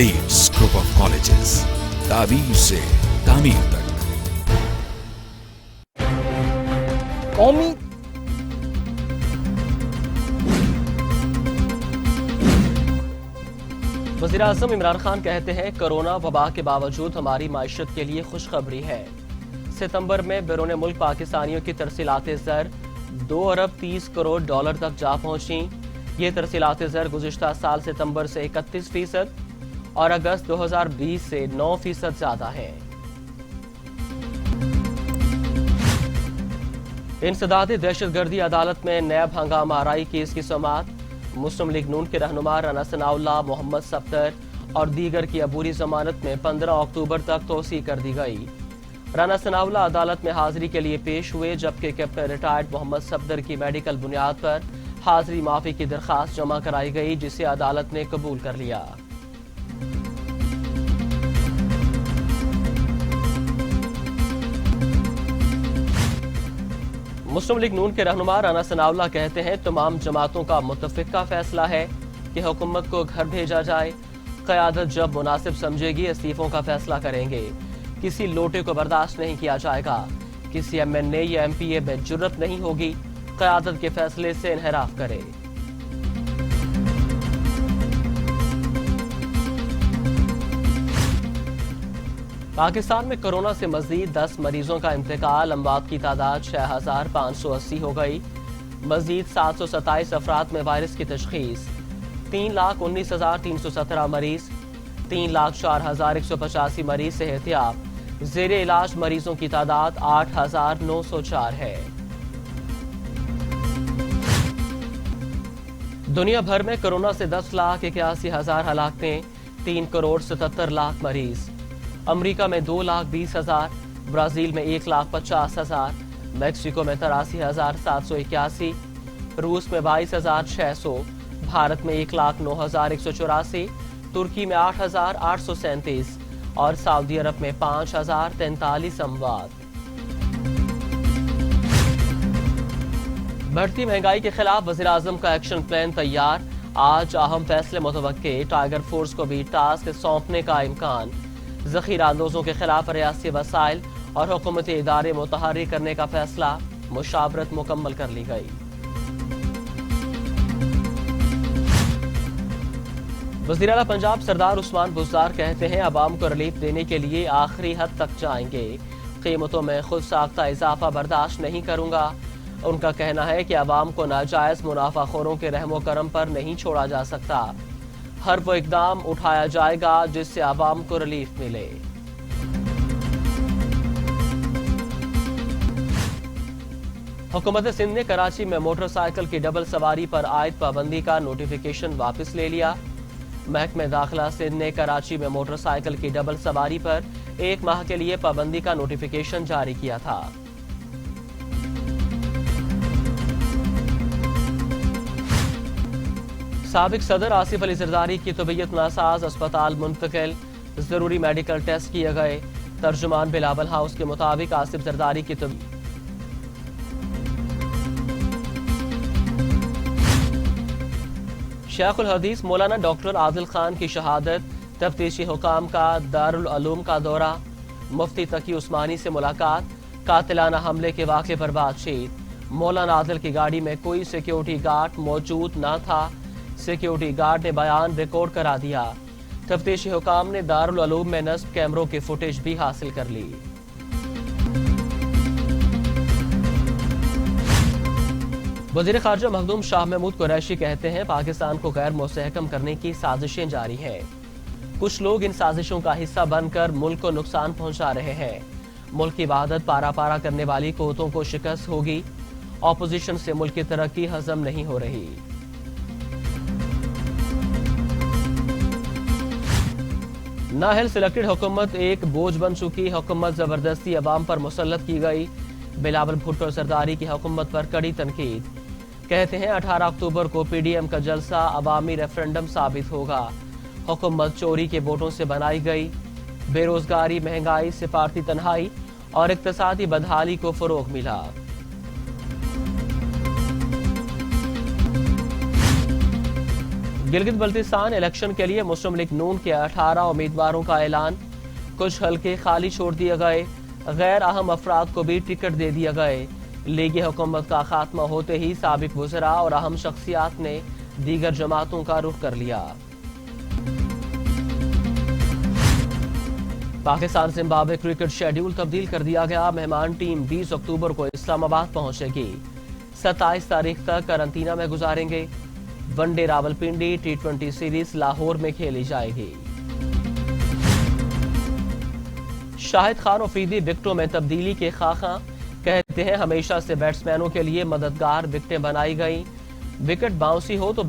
Leeds group of colleges, ताबीर से तामीर तक। कौमी वज़ीर-ए-आज़म इमरान खान कहते हैं कोरोना वबा के बावजूद हमारी माइशत के लिए खुशखबरी है। सितंबर में बैरून मुल्क पाकिस्तानियों की तरसीलात ज़र 2 अरब 30 करोड़ डॉलर तक जा पहुंची। ये तरसीलात ज़र गुज़िश्ता साल सितंबर से 31% और अगस्त 2020 से 9% ज्यादा है। इंसदाद दहशतगर्दी अदालत में नैब हंगामा आराई केस की समाअत। मुस्लिम लीग नून के रहनुमा राना सनाउल्लाह, मोहम्मद सफ्दर और दीगर की अबूरी जमानत में 15 अक्टूबर तक तोसी कर दी गई। राना सनाउल्लाह अदालत में हाजिरी के लिए पेश हुए, जबकि कैप्टन रिटायर्ड मोहम्मद सफ्दर की मेडिकल बुनियाद पर हाजिरी माफी की दरखास्त जमा कराई गई, जिसे अदालत ने कबूल कर लिया। मुस्लिम लीग नून के रहनुमा राना सनाउल्लाह कहते हैं तमाम जमातों का मुत्तफिका फैसला है कि हुकूमत को घर भेजा जाए। क़यादत जब मुनासिब समझेगी इस्तीफों का फैसला करेंगे। किसी लोटे को बर्दाश्त नहीं किया जाएगा। किसी MNA या MPA में जुर्रत नहीं होगी क़यादत के फैसले से इन्हिराफ करे। पाकिस्तान में कोरोना से मजीद 10 मरीजों का इंतकाल। अमवात की तादाद 6580 हो गई। मजीद 727 अफराद में वायरस की तशखीस। 3,19,317 मरीज, 3,04,185 मरीज सेहतियाब। ज़ेरे इलाज मरीजों की तादाद 8,904 है। दुनिया भर में कोरोना से 10,81,000 हलाकतें, 3 करोड़ 77 लाख मरीज। अमरीका में 2,20,000, ब्राजील में 1,50,000, मैक्सिको में 83,781, रूस में 22,600, भारत में 1,09,184, तुर्की में 8,837 और सऊदी अरब में 5,043 अमवात। बढ़ती महंगाई के खिलाफ वज़ीर-ए-आज़म का एक्शन प्लान तैयार। आज अहम फैसले मुतवक्के। टाइगर फोर्स को भी टास्क सौंपने का इम्कान। ज़ख़ीरा अंदोज़ों के खिलाफ रियासती वसाइल और हुकूमती इदारे मुतहर्रिक करने का फैसला। मुशावरत मुकम्मल कर ली गई। वज़ीर आला पंजाब सरदार उस्मान बुज़दार कहते हैं अवाम को रिलीफ देने के लिए आखिरी हद तक जाएंगे। कीमतों में खुद साख्ता इजाफा बर्दाश्त नहीं करूंगा। उनका कहना है कि अवाम को नाजायज मुनाफाखोरों के रहमो करम पर नहीं छोड़ा जा सकता। हर वो इकदाम उठाया जाएगा जिससे अवाम को रिलीफ मिले। हुकूमत सिंध ने कराची में मोटरसाइकिल की डबल सवारी पर आयद पाबंदी का नोटिफिकेशन वापस ले लिया। महकमे दाखिला सिंध ने कराची में मोटरसाइकिल की डबल सवारी पर 1 माह के लिए पाबंदी का नोटिफिकेशन जारी किया था। साबिक सदर आसिफ अली जरदारी की तबीयत नासाज, अस्पताल मुंतकिल, जरूरी मेडिकल टेस्ट किए गए। तर्जुमान बिलावल हाउस के मुताबिक आसिफ जरदारी की शेखुल हदीस मौलाना डॉक्टर आदिल खान की शहादत। तफ्तीशी हुकाम का दारुल उलूम का दौरा। मुफ्ती तकी उस्मानी से मुलाकात। कातिलाना हमले के वाक़े पर बातचीत। मौलाना आदिल की गाड़ी में कोई सिक्योरिटी गार्ड मौजूद न था। सिक्योरिटी गार्ड ने बयान रिकॉर्ड करा दिया। तफ्तीशी हुकाम ने दारुल उलूम में नस्ब कैमरों की फुटेज भी हासिल कर ली। वज़ीर ख़ारजा मखदूम शाह महमूद कुरैशी कहते हैं पाकिस्तान को गैर मुस्तहकम करने की साजिशें जारी हैं। कुछ लोग इन साजिशों का हिस्सा बनकर मुल्क को नुकसान पहुंचा रहे हैं। मुल्क की वहादत पारा पारा करने वाली क़ुव्वतों को शिकस्त होगी। ऑपोजिशन से मुल्क की तरक्की हजम नहीं हो रही। नाहल सिलेक्टेड हुकूमत एक बोझ बन चुकी। हुकूमत जबरदस्ती अवाम पर मुसल्लत की गई। बिलावल भुट्टो सरदारी की हुकूमत पर कड़ी तनकीद। कहते हैं 18 अक्टूबर को PDM का जलसा अवामी रेफरेंडम साबित होगा। हुकूमत चोरी के वोटों से बनाई गई। बेरोजगारी, महंगाई, सिफारती तन्हाई और इक्तिसादी बदहाली को फरोग मिला। گلگت بلتستان الیکشن کے لیے مسلم لیگ نون کے 18 امیدواروں کا اعلان، کچھ حلقے خالی چھوڑ دیے گئے، غیر اہم افراد کو بھی ٹکٹ دے دیا گئے۔ لیگ حکومت کا خاتمہ ہوتے ہی سابق وزراء اور اہم شخصیات نے دیگر جماعتوں کا رخ کر لیا۔ پاکستان زمبابوے کرکٹ شیڈیول تبدیل کر دیا گیا، مہمان ٹیم 20 اکتوبر کو اسلام آباد پہنچے گی، 27 تاریخ تک قرنطینہ میں گزاریں گے۔ One day Rawalpindi, T20 series Lahore میں کھیلی جائے گی۔ شاہد خان افریدی وکٹوں میں تبدیلی کے خواہاں، کہتے ہیں ہمیشہ سے بیٹسمینوں کے لیے مددگار وکٹیں بنائی گئیں، وکٹ باؤنسی ہو تو